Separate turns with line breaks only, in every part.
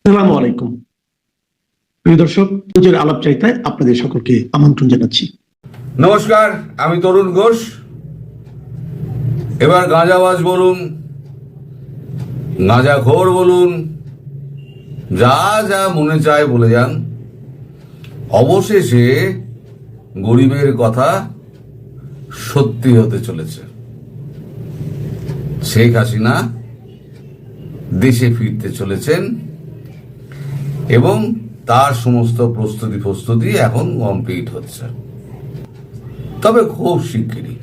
আসসালামু আলাইকুম প্রিয় দর্শক, পুজোর আলাপচারিতায় আপনাদের সকলকে আমন্ত্রণ জানাচ্ছি।
নমস্কার, আমি তরুণ ঘোষ। এবার গাঁজাবাজ বলুন, গাঁজাখোর বলুন, যা যা মনে চায় বলে যান, অবশেষে গরিবের কথা সত্যি হতে চলেছে। শেখ হাসিনা দেশে ফিরতে চলেছেন এবং তার সমস্ত প্রস্তুতি এখন কমপ্লিট হচ্ছে। তবে খুব শিগগিরই,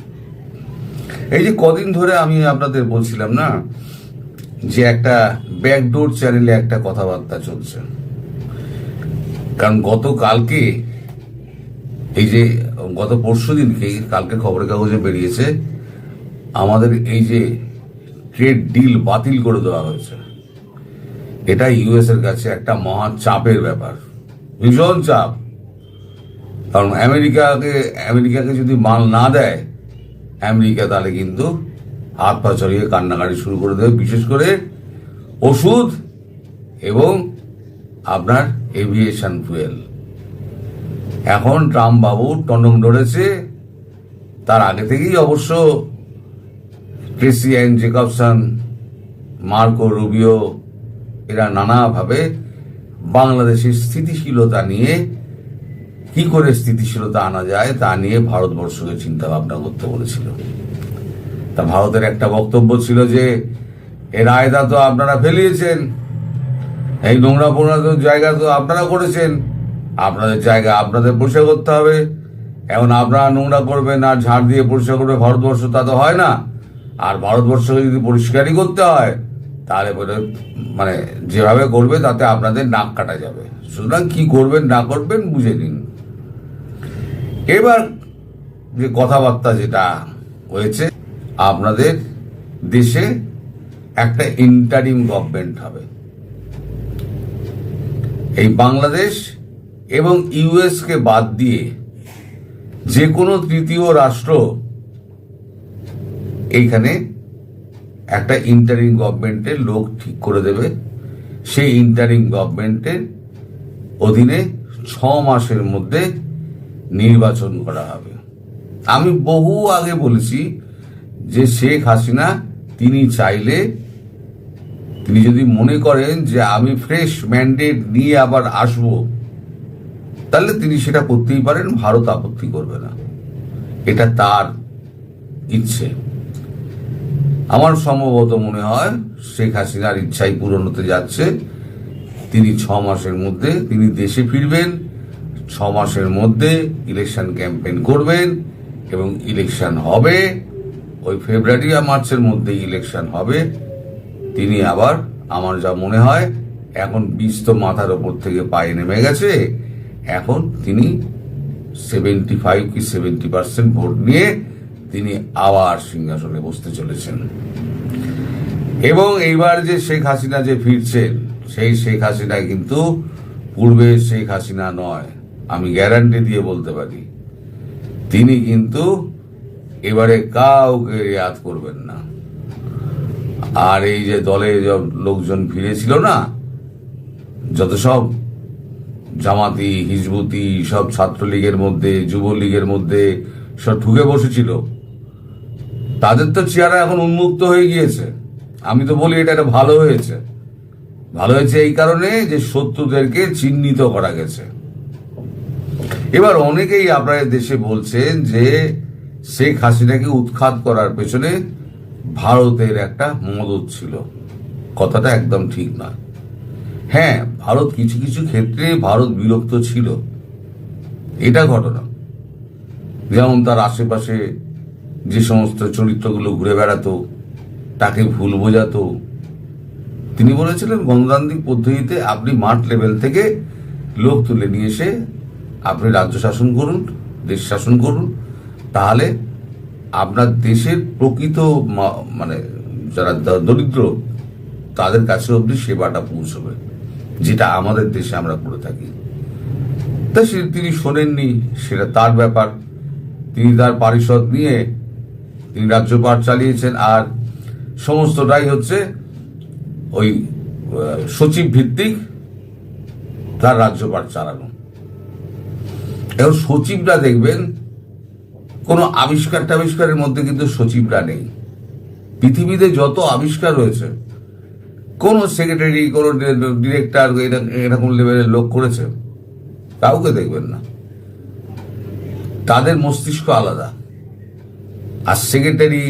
এই যে কদিন ধরে আমি আপনাদের বলছিলাম না যে একটা ব্যাকডোর চ্যানেলে একটা কথাবার্তা চলছে, কারণ গতকালকে এই যে গত পরশু দিনকে কালকে খবরের কাগজে বেরিয়েছে আমাদের এই যে ট্রেড ডিল বাতিল করে দেওয়া হয়েছে। এটা ইউএস এর কাছে একটা মহা চাপের ব্যাপার, ভীষণ চাপ। কারণ আমেরিকাকে যদি মাল না দেয় আমেরিকা, তাহলে কিন্তু হাত পা চড়িয়ে কান্নাকাটি শুরু করে দেবে, বিশেষ করে ওষুধ এবং আপনার এভিয়েশন ফুয়েল। এখন ট্রাম্প বাবু টনক ধরেছে, তার আগে থেকেই অবশ্য Tracey Ann Jacobson, Marco Rubio এরা নানাভাবে বাংলাদেশের স্থিতিশীলতা নিয়ে, কি করে স্থিতিশীলতা আনা যায় তা নিয়ে ভারতবর্ষকে চিন্তা ভাবনা করতে বলেছিল। তা ভারতের একটা বক্তব্য ছিল যে এর আয়দা তো আপনারা ফেলিয়েছেন, এই নোংরা পোড়া জায়গা তো আপনারা করেছেন, আপনাদের জায়গা আপনাদের পরিষ্কার করতে হবে। এখন আপনারা নোংরা করবেন আর ঝাড় দিয়ে পরিষ্কার করবে ভারতবর্ষ, তা তো হয় না। আর ভারতবর্ষকে যদি পরিষ্কারই করতে হয় তাহলে মানে যেভাবে করবে তাতে আপনাদের নাক কাটা যাবে। সুতরাং কি করবেন না করবেন বুঝে নিন। এবার যে কথাবার্তা যেটা হয়েছে, আপনাদের দেশে একটা ইন্টারিম গভর্নমেন্ট হবে। এই বাংলাদেশ এবং ইউএস কে বাদ দিয়ে যে কোনো তৃতীয় রাষ্ট্র এইখানে একটা ইন্টারিম গভর্নমেন্টের লোক ঠিক করে দেবে। সেই ইন্টারিম গভর্নমেন্টের অধীনে 6 মাসের মধ্যে নির্বাচন করা হবে। আমি বহু আগে বলেছি যে শেখ হাসিনা তিনি চাইলে, তিনি যদি মনে করেন যে আমি ফ্রেশ ম্যান্ডেট নিয়ে আবার আসব, তাহলে তিনি সেটা করতেই পারেন, ভারত আপত্তি করবে না। এটা তার ইচ্ছে। আমার সম্ভবত মনে হয় শেখ হাসিনার ইচ্ছাই পূরণ হতে যাচ্ছে। তিনি 6 মাসের মধ্যে তিনি দেশে ফিরবেন, 6 মাসের মধ্যে ইলেকশন ক্যাম্পেইন করবেন এবং ইলেকশন হবে। ওই ফেব্রুয়ারি আর মার্চের মধ্যে ইলেকশন হবে। তিনি আবার, আমার যা মনে হয়, এখন 20 তো মাথার ওপর থেকে পায়ে নেমে গেছে, এখন তিনি 75 কি 70% ভোট নিয়ে তিনি আবার সিংহাসনে বসতে চলেছেন। এবং এইবার যে শেখ হাসিনা যে ফিরছেন, সেই শেখ হাসিনা কিন্তু পূর্বের শেখ হাসিনা নয়, আমি গ্যারান্টি দিয়ে বলতে পারি। তিনি কিন্তু এবারে কাউকে রেয়াত করবেন না। আর এই যে দলে লোকজন ফিরেছিল না, যত সব জামাতি হিজবুতি সব ছাত্রলীগের মধ্যে, যুবলীগের মধ্যে সব ঢুকে বসেছিল, তাদের তো চেহারা এখন উন্মুক্ত হয়ে গিয়েছে। আমি তো বলি এটা ভালো হয়েছে। ভালো হয়েছে এই কারণে যে শত্রুদেরকে চিহ্নিত করা গেছে। এবার অনেকেই আপনাদের দেশে বলছেন যে শেখ হাসিনাকে উৎখাত করার পেছনে ভারতের একটা মদত ছিল। কথাটা একদম ঠিক না। হ্যাঁ, ভারত কিছু কিছু ক্ষেত্রে ভারত বিরক্ত ছিল, এটা ঘটনা। যেমন তার আশেপাশে যে সমস্ত চরিত্রগুলো ঘুরে বেড়াতো, তাকে ভুল বোঝাতো। তিনি বলেছিলেন গণতান্ত্রিক পদ্ধতিতে আপনি মাঠ লেভেল থেকে লোক তুলে নিয়ে এসে আপনি রাজ্য শাসন করুন, দেশ শাসন করুন, তাহলে আপনার দেশের প্রকৃত মানে যারা দরিদ্র তাদের কাছে অবধি সেবাটা পৌঁছবে, যেটা আমাদের দেশে আমরা করে থাকি। তা তিনি শোনেননি, সেটা তার ব্যাপার। তিনি তার পারিষদ নিয়ে তিনি রাজ্যপাট চালিয়েছেন, আর সমস্তটাই হচ্ছে ওই সচিব ভিত্তিক তার রাজ্যপাট চালানো। এখন সচিবরা দেখবেন কোনো আবিষ্কারের মধ্যে কিন্তু সচিবরা নেই। পৃথিবীতে যত আবিষ্কার হয়েছে কোন সেক্রেটারি, কোন ডিরেক্টর এরকম লেভেলের লোক করেছে? কাউকে দেখবেন না। তাদের মস্তিষ্ক আলাদা। আর সেক্রেটারি,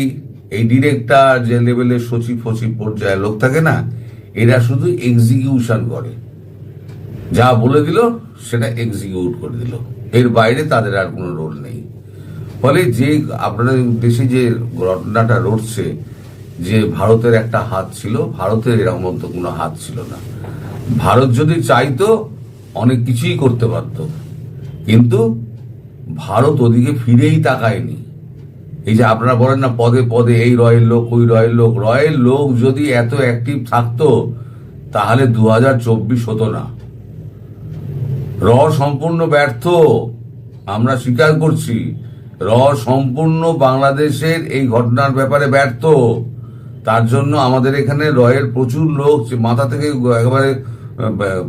এই ডিরেক্টর, যে লেভেলের সচিব পর্যায়ে লোক থাকে না, এরা শুধু এক্সিকিউশন করে, যা বলে দিল সেটা এক্সিকিউট করে দিল, এর বাইরে তাদের আর কোনো রোল নেই। ফলে যে আপনাদের দেশে যে ঘটনাটা ঘটছে, যে ভারতের একটা হাত ছিল, ভারতের এরকম মতো কোনো হাত ছিল না। ভারত যদি চাইতো অনেক কিছুই করতে পারত, কিন্তু ভারত ওদিকে ফিরেই তাকায়নি। এই যে আপনারা বলেন না পদে পদে এই রয়ের লোক, ওই রয়ের লোক, রয়ের লোক যদি এত অ্যাক্টিভ থাকতো তাহলে 2024 হতো না। সম্পূর্ণ ব্যর্থ, আমরা স্বীকার করছি। সম্পূর্ণ বাংলাদেশের এই ঘটনার ব্যাপারে ব্যর্থ। তার জন্য আমাদের এখানে রয়ের প্রচুর লোক মাথা থেকে একেবারে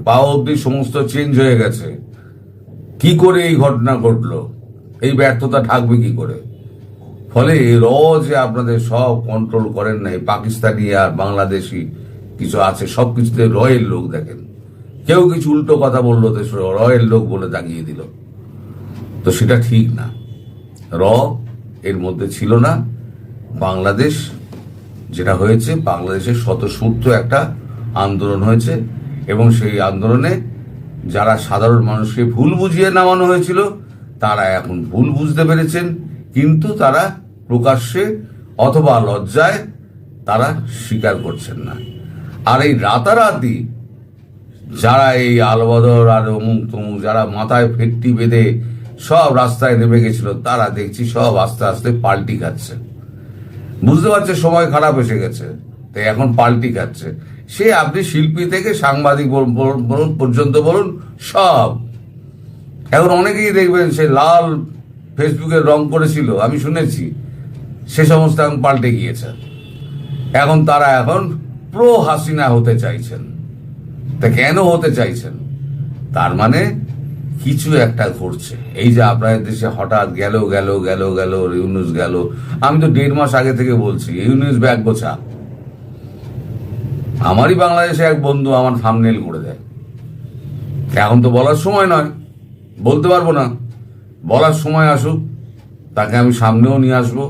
পা অব্দি সমস্ত চেঞ্জ হয়ে গেছে। কি করে এই ঘটনা ঘটলো? এই ব্যর্থতা ঢাকবে কি করে? ফলে যে আপনাদের সব কন্ট্রোল করেন নাই, পাকিস্তানি আর বাংলাদেশি কিছু আছে, সবকিছুতে রয়ের লোক। দেখেন, কেউ কিছু উল্টো কথা বললো তো রয়ের লোক বলে দাগিয়ে দিল, তো সেটা ঠিক না। এর মধ্যে ছিল না। বাংলাদেশ যেটা হয়েছে, বাংলাদেশের স্বতঃস্ফূর্ত একটা আন্দোলন হয়েছে, এবং সেই আন্দোলনে যারা সাধারণ মানুষকে ভুল বুঝিয়ে নামানো হয়েছিল তারা এখন ভুল বুঝতে পেরেছেন, কিন্তু তারা প্রকাশ্যে অথবা লজ্জায় তারা স্বীকার করছেন না। আর এই রাতারাতি যারা এই আলবদর আর অমুক তমুক যারা মাথায় ফেটটি বেঁধে সব রাস্তায় নেমে গেছিল, তারা দেখছি সব আস্তে আস্তে পাল্টি খাচ্ছে। বুঝতে পারছে সময় খারাপ এসে গেছে, তাই এখন পাল্টি খাচ্ছে। সে আপনি শিল্পী থেকে সাংবাদিক বলুন পর্যন্ত বলুন, সব। এখন অনেকেই দেখবেন সে লাল ফেসবুকে রং করেছিল, আমি শুনেছি, সে সমস্ত এখন পাল্টে গিয়েছে। এখন তারা এখন প্রো হাসিনা হতে চাইছেন। তা কেন হতে চাইছেন? তার মানে কিছু একটা ঘটছে। এই যে আপনাদের দেশে হঠাৎ গেল ইউনূস গেল, আমি তো 1.5 মাস আগে থেকে বলছি ইউনূস ব্যাগ গোছা। আমারই বাংলাদেশে এক বন্ধু আমার থাম্বনেল করে দেয়। এখন তো বলার সময় নয়, বলতে পারবো না। বলার সময় আসুক, তাকে আমি সামনেও নিয়ে আসবো,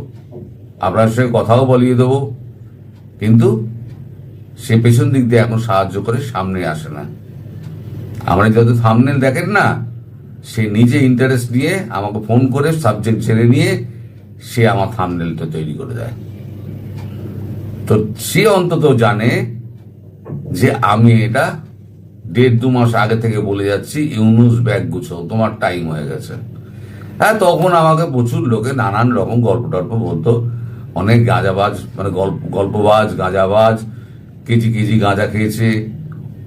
আপনার সঙ্গে কথাও বলিয়ে দেবো, কিন্তু সে পেছন দিক দিয়ে এখন সাহায্য করে, সামনে আসে না। আমরা যত থাম্বনেল দেখেন না, সে নিজে ইন্টারেস্ট নিয়ে আমাকে ফোন করে সাবজেক্ট ছেড়ে নিয়ে সে আমার থাম্বনেলটা তৈরি করে দেয়। তো সে অন্তত জানে যে আমি এটা 1.5-2 মাস আগে থেকে বলে যাচ্ছি, ইউনূস ব্যাগ গুছাও, তোমার টাইম হয়ে গেছে। হ্যাঁ, তখন আমাকে প্রচুর লোকে নানান রকম গল্প টল্প বলতো, অনেক গাঁজাবাজ, মানে গল্পবাজ, গাঁজাবাজ, কেজি গাঁজা খেয়েছে,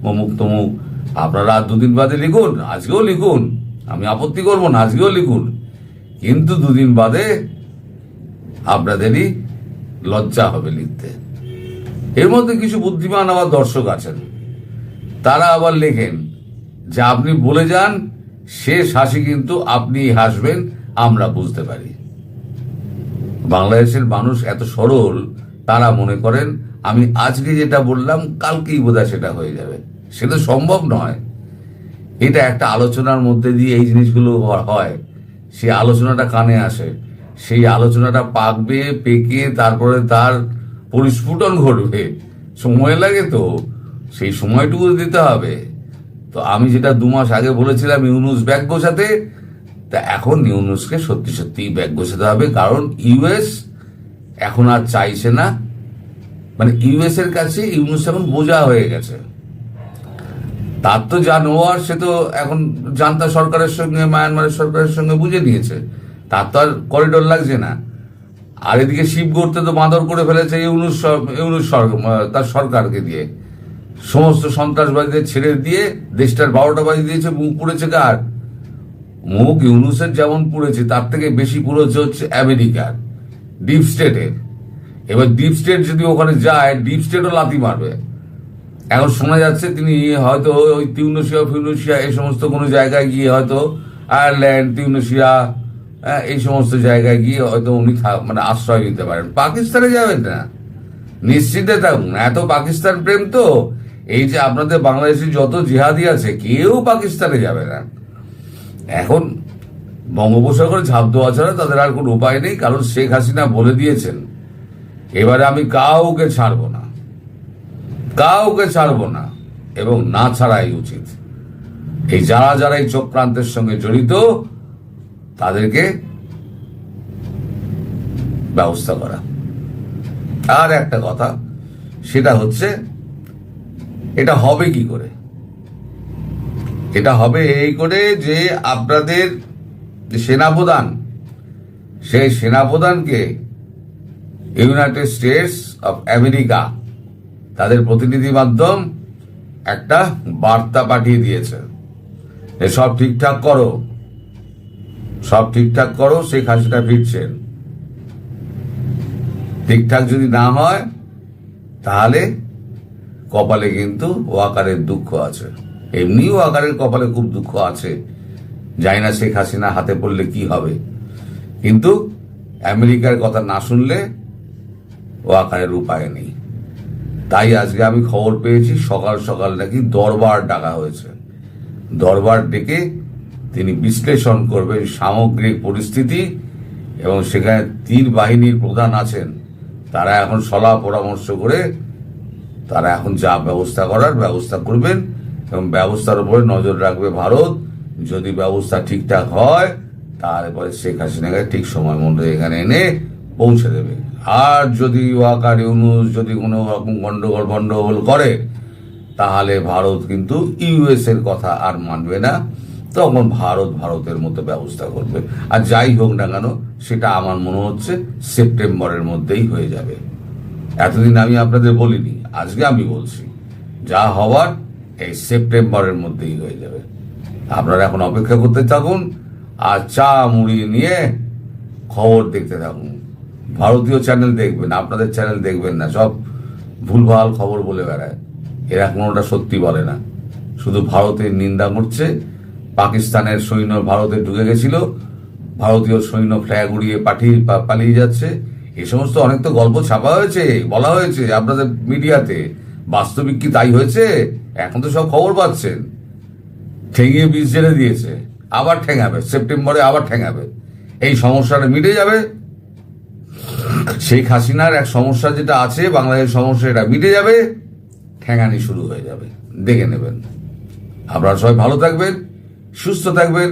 অমুক তমুক। আপনারা 2 দিন বাদে লিখুন, আজকেও লিখুন, আমি আপত্তি করবো না, আজকেও লিখুন, কিন্তু 2 দিন বাদে আপনাদেরই লজ্জা হবে লিখতে। এর মধ্যে কিছু বুদ্ধিমান আবার দর্শক আছেন, তারা আবার লেখেন যে আপনি বলে যান, শেষ হাসি কিন্তু আপনি হাসবেন, আমরা বুঝতে পারি। বাংলাদেশের মানুষ এত সরল, তারা মনে করেন আমি আজকে যেটা বললাম কালকেই বোধহয় সেটা হয়ে যাবে। সেটা সম্ভব নয়। এটা একটা আলোচনার মধ্যে দিয়ে এই জিনিসগুলো হয়, সেই আলোচনাটা কানে আসে, সেই আলোচনাটা পাকবে, পেকে তারপরে তার পরিস্ফুটন ঘটবে, সময় লাগে, তো সেই সময়টুকু দিতে হবে। তো আমি যেটা 2 মাস আগে বলেছিলাম ইউনূস ব্যাগ গোছাতে, তা এখন ইউনূসকে সত্যি সত্যি ব্যাগ গোছাতে হবে। কারণ ইউএস এখন আর চাইছে না, মানে ইউএস এর কাছে ইউনূস এখন বোঝা হয়ে গেছে। তার তো যা নেওয়ার সে তো এখন জান্তা সরকারের সঙ্গে, মায়ানমারের সরকারের সঙ্গে বুঝে নিয়েছে, তার তো আর করিডোর লাগছে না। আর এদিকে শিব গড়তে তো বাঁদর করে ফেলেছে ইউনূস তার সরকারকে দিয়ে, সমস্ত সন্ত্রাসবাদীদের ছেড়ে দিয়ে দেশটার 12টা বাজি দিয়েছে। মুখ পুড়েছে কার? মুখ ইউনূসের যেমন পুড়েছে, তার থেকে বেশি পুড়েছে হচ্ছে আমেরিকার, ডিপ স্টেটের। এবার ডিপ স্টেট যদি ওখানে যায়, ডিপ স্টেটও লাথি মারবে। এখন শোনা যাচ্ছে তিনি হয়তো ওই টিউনিশিয়া এই সমস্ত কোনো জায়গায় গিয়ে হয়তো আয়ারল্যান্ড, টিউনিশিয়া, এই সমস্ত জায়গায় গিয়ে হয়তো উনি মানে আশ্রয় নিতে পারেন। পাকিস্তানে যাবেন না, নিশ্চিন্তে থাকুন। এত পাকিস্তান প্রেম তো, এই যে আপনাদের বাংলাদেশি যত জিহাদি আছে কেউ পাকিস্তানে যাবে না। এখন বঙ্গোপসাগরে ঝাঁপ দেওয়া ছাড়া তাদের আর কোনো উপায় নেই, কারণ শেখ হাসিনা বলে দিয়েছেন এবারে আমি কাউকে ছাড়বো না, কাউকে ছাড়বো না, এবং না ছাড়াই উচিত। এই যারা এই চক্রান্তের সঙ্গে জড়িত তাদেরকে ব্যবস্থা করা। আর একটা কথা, সেটা হচ্ছে এটা হবে কি করে? এটা হবে এই করে যে আপনাদের যে সেনাপ্রধান, সেই সেনাপ্রধানকে ইউনাইটেড স্টেটস অফ আমেরিকা তাদের প্রতিনিধি মাধ্যম একটা বার্তা পাঠিয়ে দিয়েছে, সব ঠিকঠাক করো, সব ঠিকঠাক করো, শেখ হাসিনা ফিরছেন। ঠিকঠাক যদি না হয় তাহলে কপালে কিন্তু ওয়াকারের দুঃখ আছে। এমনি ওয়াকারের কপালে খুব দুঃখ আছে, জানি না শেখ হাসিনা হাতে পড়লে কি হবে, কিন্তু আমেরিকার কথা না শুনলে ওয়াকারের উপায় নেই। তাই আজকে আমি খবর পেয়েছি সকাল সকাল নাকি দরবার ডাকা হয়েছে। দরবার ডেকে তিনি বিশ্লেষণ করবেন সামগ্রিক পরিস্থিতি, এবং সেখানে 3 বাহিনীর প্রধান আছেন, তারা এখন সলাপ পরামর্শ করে তারা এখন যা ব্যবস্থা করার ব্যবস্থা করবেন, এবং ব্যবস্থার উপরে নজর রাখবে ভারত। যদি ব্যবস্থা ঠিকঠাক হয় তাহলে পরে শেখ হাসিনাকে ঠিক সময় মতো এখানে এনে পৌঁছে দেবে। আর যদি ওয়াকার ইউনুস যদি কোনো রকম গন্ডগোল করে তাহলে ভারত কিন্তু ইউএস এর কথা আর মানবে না, তখন ভারতের মতো ব্যবস্থা করবে। আর যাই হোক না কেন, সেটা আমার মনে হচ্ছে সেপ্টেম্বরের মধ্যেই হয়ে যাবে। এতদিন আমি আপনাদের বলিনি, আজকে আমি বলছি, যা হওয়ার এই সেপ্টেম্বরের মধ্যেই হয়ে যাবে। আপনারা এখন অপেক্ষা করতে থাকুন আর চা মুড়ি নিয়ে খবর দেখতে থাকুন। ভারতীয় চ্যানেল দেখবেন, আপনাদের চ্যানেল দেখবেন না, সব ভুলভাল খবর বলে বেড়ায়। এরা কোনোটা সত্যি বলে না, শুধু ভারতের নিন্দা করছে। পাকিস্তানের সৈন্য ভারতে ঢুকে গেছিল, ভারতীয় সৈন্য ফ্ল্যাগ উড়িয়ে পালিয়ে যাচ্ছে, এই সমস্ত অনেক তো গল্প ছাপা হয়েছে, বলা হয়েছে আপনাদের মিডিয়াতে। বাস্তবিক কি তাই হয়েছে? এখন তো সব খবর পাচ্ছেন। ঠেঙিয়ে বিষ জেলে দিয়েছে, আবার ঠেঙাবে, সেপ্টেম্বরে আবার ঠেঙাবে। এই সমস্যাটা মিটে যাবে। শেখ হাসিনার এক সমস্যা যেটা আছে, বাংলাদেশের সমস্যা, এটা মিটে যাবে, ঠেঙানি শুরু হয়ে যাবে, দেখে নেবেন। আপনারা সবাই ভালো থাকবেন, সুস্থ থাকবেন।